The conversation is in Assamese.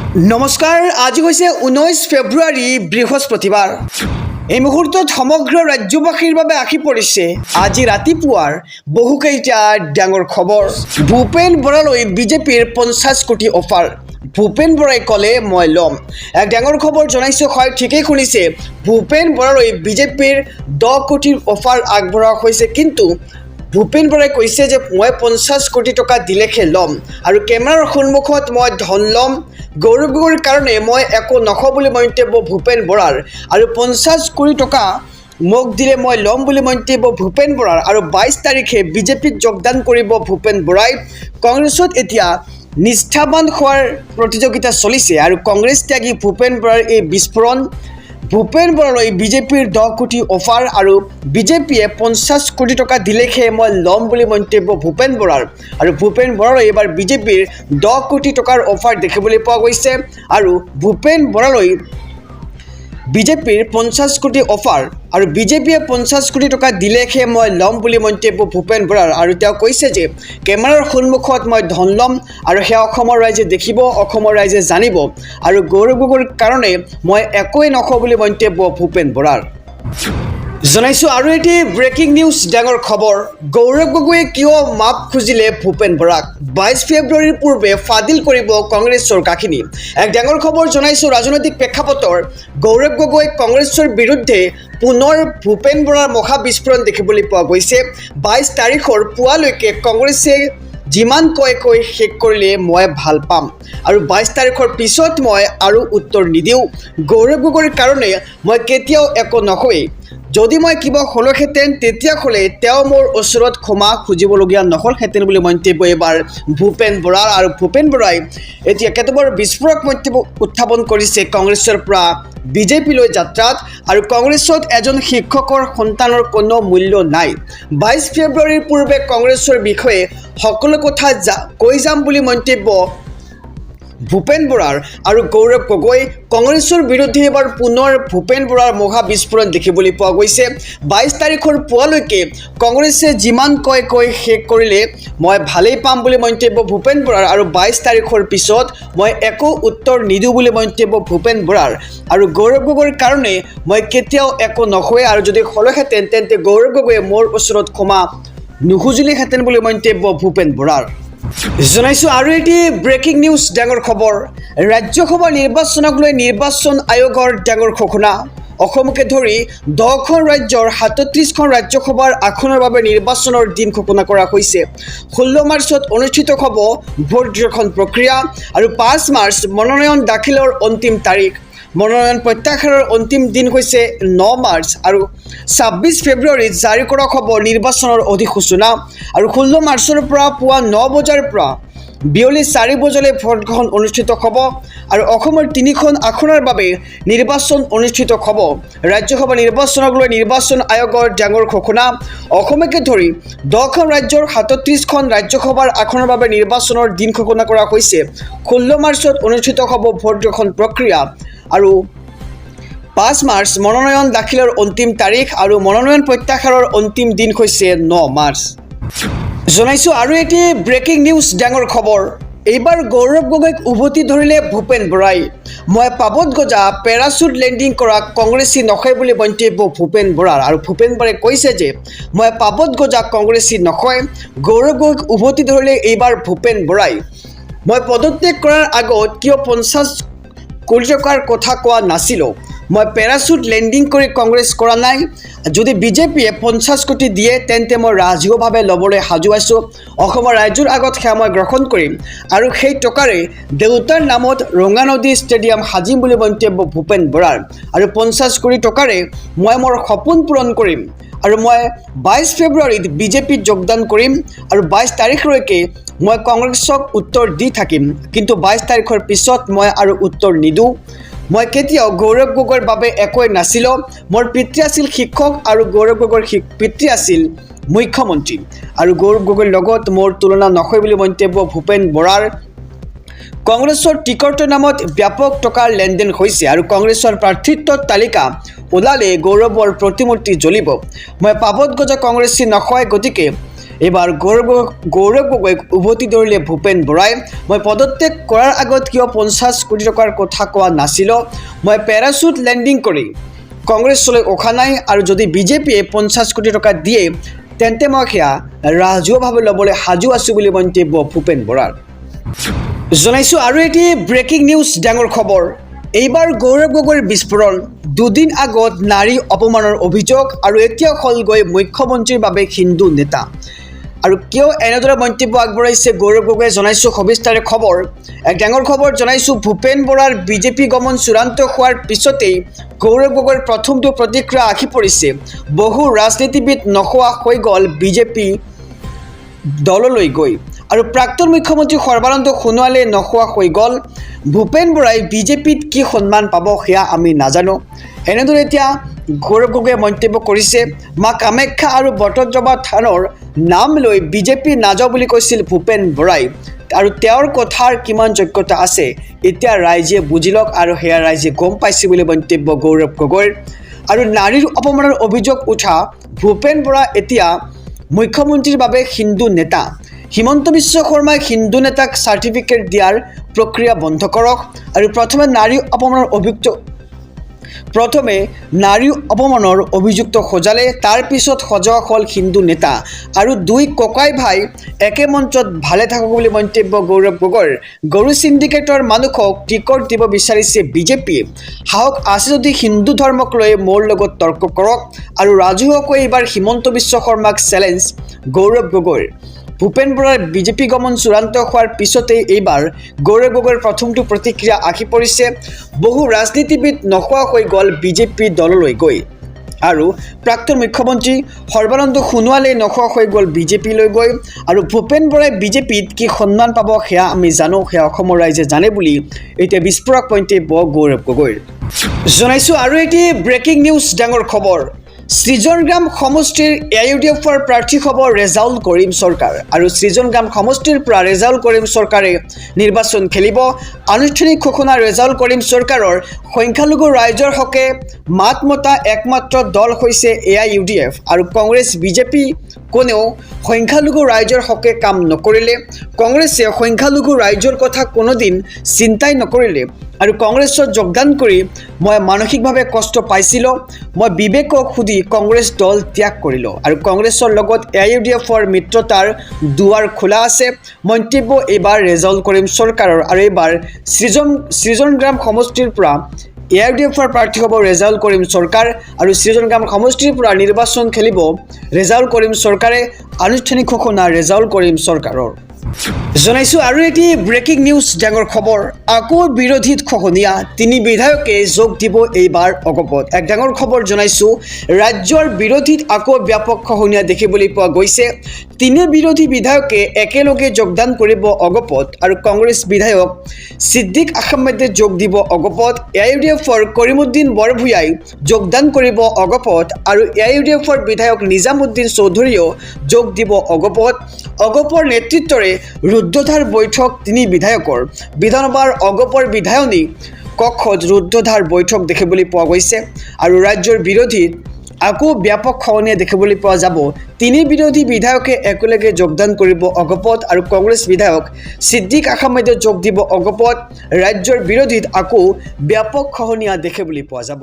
নমস্কাৰ, আজি হৈছে 19 ফেব্ৰুৱাৰী বৃহস্পতিবাৰ। এই মুহূৰ্তত সমগ্ৰ ৰাজ্যবাসীৰ বাবে আহি পৰিছে আজি ৰাতিপুৱাৰ বহুকেইটা ডাঙৰ খবৰ। ভূপেন বৰালৈ বিজেপিৰ 50 কোটি অফাৰ। ভূপেন বৰাই ক'লে মই ল'ম। এক ডাঙৰ খবৰ জনাইছোঁ, হয় ঠিকেই শুনিছে। ভূপেন বৰালৈ বিজেপিৰ 10 কোটিৰ অফাৰ আগবঢ়োৱা হৈছে, কিন্তু ভূপেন বৰাই কৈছে যে মই 50 কোটি টকা দিলেহে ল'ম আৰু কেমেৰাৰ সন্মুখত মই ধন ল'ম। গৌৰৱ গগৈৰ কাৰণে মই একো নকওঁ বুলি মন্তব্য ভূপেন বৰাৰ আৰু 50 কোটি টকা মোক দিলে মই ল'ম বুলি মন্তব্য ভূপেন বৰাৰ। আৰু 22 তাৰিখে বিজেপিত যোগদান কৰিব ভূপেন বৰাই। কংগ্ৰেছত এতিয়া নিষ্ঠাবান হোৱাৰ প্ৰতিযোগিতা চলিছে আৰু কংগ্ৰেছ ত্যাগী ভূপেন বৰাৰ এই বিস্ফোৰণ। ভূপেন বৰালৈ বিজেপিৰ 10 কোটি অফাৰ আৰু বিজেপিয়ে 50 কোটি টকা দিলেহে মই ল'ম বুলি মন্তব্য ভূপেন বৰাৰ। আৰু ভূপেন বৰালৈ এইবাৰ বিজেপিৰ 10 কোটি টকাৰ অফাৰ দেখিবলৈ পোৱা গৈছে আৰু ভূপেন বৰালৈ বিজেপিৰ 50 কোটি অফাৰ আৰু বিজেপিয়ে 50 কোটি টকা দিলেহে মই ল'ম বুলি মন্তব্য ভূপেন বৰাৰ। আৰু তেওঁ কৈছে যে কেমেৰাৰ সন্মুখত মই ধন ল'ম আৰু সেয়া অসমৰ ৰাইজে দেখিব, অসমৰ ৰাইজে জানিব আৰু গৌৰৱ গগৈৰ কাৰণে মই একোৱেই নকওঁ বুলি মন্তব্য ভূপেন বৰাৰ। জনাইছোঁ আৰু এটি ব্ৰেকিং নিউজ, ডাঙৰ খবৰ। গৌৰৱ গগৈয়ে কিয় মাপ খুজিলে ভূপেন বৰাক? 22 ফেব্ৰুৱাৰীৰ পূৰ্বে ফাদিল কৰিব কংগ্ৰেছৰ কাহিনী। এক ডাঙৰ খবৰ জনাইছোঁ, ৰাজনৈতিক প্ৰেক্ষাপটৰ গৌৰৱ গগৈ কংগ্ৰেছৰ বিৰুদ্ধে পুনৰ ভূপেন বৰাৰ মহা বিস্ফোৰণ দেখিবলৈ পোৱা গৈছে। 22 তাৰিখৰ পুৱালৈকে কংগ্ৰেছে যিমান কৈ শেষ কৰিলে মই ভাল পাম আৰু 22 তাৰিখৰ পিছত মই আৰু উত্তৰ নিদিওঁ। গৌৰৱ গগৈৰ কাৰণে মই কেতিয়াও একো নকওঁৱেই। যদি মই কিবা হ'লোহেঁতেন তেতিয়াহ'লে তেওঁ মোৰ ওচৰত ক্ষমা খুজিবলগীয়া নহ'লহেঁতেন বুলি মন্তব্য এইবাৰ ভূপেন বৰাৰ। আৰু ভূপেন বৰাই এতিয়া কেতবোৰ বিস্ফোৰক মন্তব্য উত্থাপন কৰিছে কংগ্ৰেছৰ পৰা বিজেপিলৈ যাত্ৰাত। আৰু কংগ্ৰেছত এজন শিক্ষকৰ সন্তানৰ কোনো মূল্য নাই। 22 ফেব্ৰুৱাৰীৰ পূৰ্বে কংগ্ৰেছৰ বিষয়ে সকলো কথা কৈ যাম বুলি মন্তব্য ভূপেন বৰাৰ। আৰু গৌৰৱ গগৈ কংগ্ৰেছৰ বিৰুদ্ধে এবাৰ পুনৰ ভূপেন বৰাৰ মহা বিস্ফোৰণ দেখিবলৈ পোৱা গৈছে। 22 তাৰিখৰ পুৱালৈকে কংগ্ৰেছে যিমান কৈ শেষ কৰিলে মই ভালেই পাম বুলি মন্তব্য ভূপেন বৰাৰ আৰু 22 তাৰিখৰ পিছত মই একো উত্তৰ নিদিওঁ বুলি মন্তব্য ভূপেন বৰাৰ। আৰু গৌৰৱ গগৈৰ কাৰণে মই কেতিয়াও একো নকওঁৱেই আৰু যদি হ'লোহেঁতেন তেন্তে গৌৰৱ গগৈয়ে মোৰ ওচৰত ক্ষমা নুখুজিলেহেঁতেন বুলি মন্তব্য ভূপেন বৰাৰ। জনাইছোঁ আৰু এটি ব্ৰেকিং নিউজ, ডাঙৰ খবৰ। ৰাজ্যসভা নিৰ্বাচনক লৈ নিৰ্বাচন আয়োগৰ ডাঙৰ ঘোষণা। অসমকে ধৰি 10খন ৰাজ্যৰ 37খন ৰাজ্যসভাৰ আসনৰ বাবে নিৰ্বাচনৰ দিন ঘোষণা কৰা হৈছে। 16 মাৰ্চত অনুষ্ঠিত হ'ব ভোট গ্ৰহণ প্ৰক্ৰিয়া আৰু 5 মাৰ্চ মনোনয়ন দাখিলৰ অন্তিম তাৰিখ। মনোনয়ন প্ৰত্যাহাৰৰ অন্তিম দিন হৈছে 9 মাৰ্চ আৰু 26 ফেব্ৰুৱাৰীত জাৰি কৰা হ'ব নিৰ্বাচনৰ অধিসূচনা। আৰু 16 মাৰ্চৰ পৰা পুৱা 9 বজাৰ পৰা বিয়লি 4 বজালৈ ভোটগ্ৰহণ অনুষ্ঠিত হ'ব আৰু অসমৰ 3খন আসনৰ বাবে নিৰ্বাচন অনুষ্ঠিত হ'ব। ৰাজ্যসভা নিৰ্বাচনক লৈ নিৰ্বাচন আয়োগৰ ডাঙৰ ঘোষণা। অসমকে ধৰি 10খন ৰাজ্যৰ 37খন ৰাজ্যসভাৰ আসনৰ বাবে নিৰ্বাচনৰ দিন ঘোষণা কৰা হৈছে। 16 মাৰ্চত অনুষ্ঠিত হ'ব ভোট গ্ৰহণ প্ৰক্ৰিয়া আৰু 5 মাৰ্চ মনোনয়ন দাখিলৰ অন্তিম তাৰিখ আৰু মনোনয়ন প্ৰত্যাহাৰৰ অন্তিম দিন হৈছে 9 মাৰ্চ। জনাইছোঁ আৰু এটি ব্ৰেকিং নিউজ, ডাঙৰ খবৰ। এইবাৰ গৌৰৱ গগৈক উভতি ধৰিলে ভূপেন বৰাই। মই পাবত গজা পেৰাচুট লেণ্ডিং কৰা কংগ্ৰেছী নকয় বুলি মন্তব্য ভূপেন বৰাৰ। আৰু ভূপেন বৰাই কৈছে যে মই পাবত গজা কংগ্ৰেছী নকয়। গৌৰৱ গগৈক উভতি ধৰিলে এইবাৰ ভূপেন বৰাই। মই পদত্যাগ কৰাৰ আগত কিয় 50 কোটি টকাৰ কথা কোৱা নাছিলোঁ? মই পেৰাচুট লেণ্ডিং কৰি কংগ্ৰেছ কৰা নাই। যদি বিজেপিয়ে 50 কোটি দিয়ে তেন্তে মই ৰাজহুৱাভাৱে ল'বলৈ সাজু আছোঁ। অসমৰ ৰাইজৰ আগত সেয়া মই গ্ৰহণ কৰিম আৰু সেই টকাৰে দেউতাৰ নামত ৰঙানদী ষ্টেডিয়াম সাজিম বুলি মন্তব্য ভূপেন বৰাৰ। আৰু 50 কোটি টকাৰে মই মোৰ সপোন পূৰণ কৰিম আৰু মই 22 ফেব্ৰুৱাৰীত বিজেপিত যোগদান কৰিম আৰু 22 তাৰিখলৈকে মই কংগ্ৰেছক উত্তৰ দি থাকিম, কিন্তু 22 তাৰিখৰ পিছত মই আৰু উত্তৰ নিদিওঁ। মই কেতিয়াও গৌৰৱ গগৈৰ বাবে একোৱেই নাছিলোঁ। মোৰ পিতৃ আছিল শিক্ষক আৰু গৌৰৱ গগৈৰ পিতৃ আছিল মুখ্যমন্ত্ৰী আৰু গৌৰৱ গগৈৰ লগত মোৰ তুলনা নকয় বুলি মন্তব্য ভূপেন বৰাৰ। কংগ্ৰেছৰ টিকটৰ নামত ব্যাপক টকাৰ লেনদেন হৈছে আৰু কংগ্ৰেছৰ প্ৰাৰ্থিত্বৰ তালিকা ওলালে গৌৰৱৰ প্ৰতিমূৰ্তি জ্বলিব। মই পাবত গজা কংগ্ৰেছী নকয়, গতিকে এইবাৰ গৌৰৱ গগৈক উভতি ধৰিলে ভূপেন বৰাই। মই পদত্যাগ কৰাৰ আগত কিয় 50 কোটি টকাৰ কথা কোৱা নাছিল? মই পেৰাচুট লেণ্ডিং কৰি কংগ্ৰেছলৈ অহা নাই, আৰু যদি বিজেপিয়ে 50 কোটি টকা দিয়ে তেন্তে মই সেয়া ৰাজহুৱাভাৱে ল'বলৈ সাজু আছোঁ বুলি মন্তব্য ভূপেন বৰাৰ। জনাইছোঁ আৰু এটি ব্ৰেকিং নিউজ, ডাঙৰ খবৰ। এইবাৰ গৌৰৱ গগৈৰ বিস্ফোৰণ। দুদিন আগত নাৰী অপমানৰ অভিযোগ, আৰু এতিয়া হ'লগৈ মুখ্যমন্ত্ৰীৰ বাবে হিন্দু নেতা। আৰু কিয় এনেদৰে মন্তব্য আগবঢ়াইছে গৌৰৱ গগৈয়ে, জনাইছোঁ সবিস্তাৰে খবৰ। এক ডাঙৰ খবৰ জনাইছোঁ, ভূপেন বৰাৰ বিজেপি গমন চূড়ান্ত হোৱাৰ পিছতেই গৌৰৱ গগৈৰ প্ৰথমটো প্ৰতিক্ৰিয়া আহি পৰিছে। বহু ৰাজনীতিবিদ নোহোৱা হৈ গ'ল বিজেপি দললৈ গৈ, আৰু প্ৰাক্তন মুখ্যমন্ত্ৰী সৰ্বানন্দ সোণোৱালে নোহোৱা হৈ গ'ল। ভূপেন বৰাই বিজেপিত কি সন্মান পাব সেয়া আমি নাজানো। এনেদৰে এতিয়া গৌৰৱ গগৈয়ে মন্তব্য কৰিছে। মা কামাখ্যা আৰু বটদ্ৰৱা থানৰ নাম লৈ বিজেপি নাযাওঁ বুলি কৈছিল ভূপেন বৰাই, আৰু তেওঁৰ কথাৰ কিমান যোগ্যতা আছে এতিয়া ৰাইজে বুজি লওক, আৰু সেয়া ৰাইজে গম পাইছে বুলি মন্তব্য গৌৰৱ গগৈৰ। আৰু নাৰীৰ অপমানৰ অভিযোগ উঠা ভূপেন বৰা এতিয়া মুখ্যমন্ত্ৰীৰ বাবে হিন্দু নেতা। হিমন্ত বিশ্ব শৰ্মাই হিন্দু নেতাক চাৰ্টিফিকেট দিয়াৰ প্ৰক্ৰিয়া বন্ধ কৰক, আৰু প্ৰথমে নাৰী অপমানৰ অভিযুক্ত সজালে, তাৰ পিছত সজোৱা হ'ল হিন্দু নেতা, আৰু দুই ককাই ভাই একে মঞ্চত ভালে থাকক বুলি মন্তব্য গৌৰৱ গগৈৰ। গৰু চিণ্ডিকেটৰ মানুহক টিকট দিব বিচাৰিছে বিজেপিয়ে। সাহস আছে যদি হিন্দু ধৰ্মক লৈ মোৰ লগত তৰ্ক কৰক, আৰু ৰাজহুৱাকৈ এইবাৰ হিমন্ত বিশ্ব শৰ্মাক চেলেঞ্জ গৌৰৱ গগৈৰ। ভূপেন বৰাৰ বিজেপি গমন চূড়ান্ত হোৱাৰ পিছতেই এইবাৰ গৌৰৱ গগৈৰ প্ৰথমটো প্ৰতিক্ৰিয়া আহি পৰিছে। বহু ৰাজনীতিবিদ নোহোৱা হৈ গ'ল বিজেপি দললৈ গৈ, আৰু প্ৰাক্তন মুখ্যমন্ত্ৰী সৰ্বানন্দ সোণোৱালে নোহোৱা হৈ গ'ল বিজেপিলৈ গৈ, আৰু ভূপেন বৰাই বিজেপিত কি সন্মান পাব সেয়া আমি জানো, সেয়া অসমৰ ৰাইজে জানে বুলি এতিয়া বিস্ফোৰক মন্তব্য গৌৰৱ গগৈৰ। জনাইছোঁ আৰু এটি ব্ৰেকিং নিউজ, ডাঙৰ খবৰ। সৃজনগ্ৰাম সমষ্টিৰ AUDFৰ প্ৰাৰ্থী হ'ব ৰেজাউল কৰিম চৰকাৰ, আৰু সৃজনগ্ৰাম সমষ্টিৰ পৰা ৰেজাউল কৰিম চৰকাৰে নিৰ্বাচন খেলিব। আনুষ্ঠানিক ঘোষণা, ৰেজাউল কৰিম চৰকাৰৰ সংখ্যালঘু ৰাইজৰ হকে মাত মতা একমাত্ৰ দল হৈছে AIUDF, আৰু কংগ্ৰেছ বিজেপি কোনেও সংখ্যালঘু ৰাইজৰ হকে কাম নকৰিলে। কংগ্ৰেছে সংখ্যালঘু ৰাইজৰ কথা কোনোদিন চিন্তাই নকৰিলে, আৰু কংগ্ৰেছত যোগদান কৰি মই মানসিকভাৱে কষ্ট পাইছিলোঁ। মই বিবেকক সুধি কংগ্ৰেছ দল ত্যাগ কৰিলোঁ, আৰু কংগ্ৰেছৰ লগত AIUDFৰ মিত্ৰতাৰ দুৱাৰ খোলা আছে। মন্তব্য এইবাৰ ৰেজাউল কৰিম চৰকাৰৰ, আৰু এইবাৰ সৃজনগ্ৰাম সমষ্টিৰ পৰা AIUDFৰ প্ৰাৰ্থী হ'ব ৰেজাউল কৰিম চৰকাৰ, আৰু সৃজনগ্ৰাম সমষ্টিৰ পৰা নিৰ্বাচন খেলিব ৰেজাউল কৰিম চৰকাৰে। আনুষ্ঠানিক ঘোষণা ৰেজাউল কৰিম চৰকাৰৰ। জনাইছোঁ আৰু এটি ব্ৰেকিং নিউজ, ডাঙৰ খবৰ। আকৌ বিৰোধীত খহনীয়া, 3 বিধায়কে যোগ দিব এইবাৰ অগপত। এক ডাঙৰ খবৰ জনাইছোঁ, ৰাজ্যৰ বিৰোধীত আকৌ ব্যাপক খহনীয়া দেখিবলৈ পোৱা গৈছে। 3 বিৰোধী বিধায়কে একেলগে যোগদান কৰিব অগপত, আৰু কংগ্ৰেছ বিধায়ক ছিদ্দিক আহমেদে যোগ দিব অগপত। AIUDFৰ কৰিমুদ্দিন বৰভূঞাই যোগদান কৰিব অগপত, আৰু AIUDFৰ বিধায়ক নিজামুদ্দিন চৌধুৰীয়েও যোগ দিব অগপত। অগপৰ নেতৃত্বৰে ৰুদ্ধদ্বাৰ বৈঠক 3 বিধায়কৰ। বিধানসভাৰ অগপৰ বিধায়নী কক্ষত ৰুদ্ধদ্বাৰ বৈঠক দেখিবলৈ পোৱা গৈছে, আৰু ৰাজ্যৰ বিৰোধীত আকৌ ব্যাপক খহনীয়া দেখিবলৈ পোৱা যাব। 3 বিৰোধী বিধায়কে একেলগে যোগদান কৰিব অগপত, আৰু কংগ্ৰেছ বিধায়ক ছিদ্দিক আহমেদে যোগ দিব অগপত। ৰাজ্যৰ বিৰোধীত আকৌ ব্যাপক খহনীয়া দেখিবলৈ পোৱা যাব।